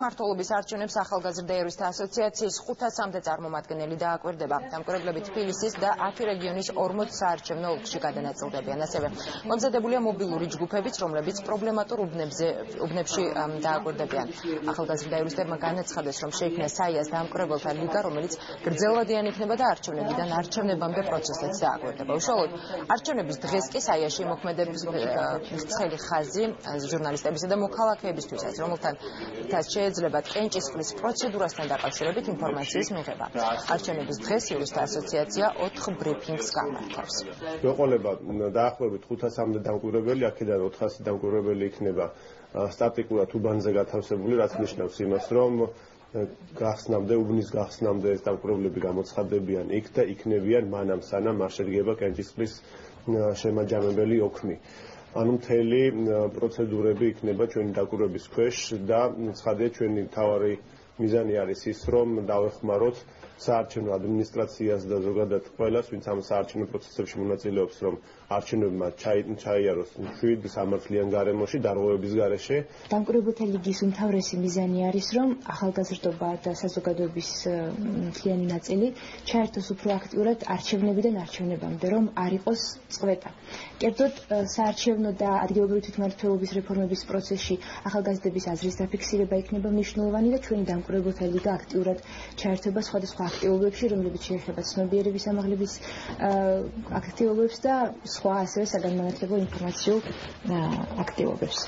მმართველობის არჩევნებს ახალგაზრდა ერვისთა ასოციაციის 500-მდე წარმომადგენელი დააკვირდება. დამკვირვებლები თბილისის და 10 რეგიონის 40 საარჩევნო ოლქში გადანაწილდებიან. ასევე მომზადებულია მობილური ჯგუფებიც, რომლებიც პრობლემატურ უბნებში დააკვირდებიან. ახალგაზრდა ერვისტებმა განაცხადეს, რომ შეიქმნა საიას დამკვირვებელთა ლიგა, რომელიც გრძელვადიანი იქნება და არჩევნებიდან არჩევნებამდე პროცესიც დააკვირდება. უშუალოდ არჩევნების დღეს კი საიაში მოქმედებს ცხელი ხაზი ჟურნალისტებისა და მოქალაქეებისთვისაც, რომელთანაც შეეძლებათ კენჭისყრის პროცედურასთან დაკავშირებით ინფორმაციის მიღება. არჩევნების დღეს იურისტთა ასოციაცია 4 ბრიფინგს გამართავს. გვეყოლება დაახლოებით 500-მდე დამკვირვებელი, აქედან 400 დამკვირვებელი იქნება სტატიკურად უბანზე გათავსებული, რაც ნიშნავს იმას, რომ უბნის გახსნამდე ეს დამკვირვებლები გამოცხადებიან იქ და იქნებიან მანამ სანამ არ შედგება კენჭისყრის შემაჯამებელი ოქმი. ანუ მთელი პროცედურები იქნება ჩვენი დაკვირვების ქვეშ და ცხადია ჩვენი მთავარი მიზანი არის ის, რომ დავეხმაროთ საარჩევნო ადმინისტრაციას და ზოგადად ყველას, ვინც ამ საარჩევნო პროცესებში მონაწილეობს, რომ არჩევნებმა ჩაიაროს მშვიდ სამართლიან გარემოში, დარღვევების გარეშე. დამკვირვებელთა ლიგის უმთავრესი მიზანი არის, რომ ახალგაზრდობა და საზოგადოების მთლიანი ნაწილი ჩაერთოს უფრო აქტიურად არჩევნებიდან არჩევნებამდე, რომ არ იყოს წვეტა. კერძოდ საარჩევნო და ადგილობრივი თვითმმართველობის რეფორმების პროცესში ახალგაზრდების აზრის დაფიქსირება იქნება მნიშვნელოვანი და ჩვენი დამკვირვებელთა ლიგა აქტიურად ჩაერთვება სხვადასხვა აქტივობებში, რომლებიც შეეხება ცნობიერების ამაღლების აქტივობებს და სხვა ასევე საგანმანათლებლო ინფორმაციულ აქტივობებს.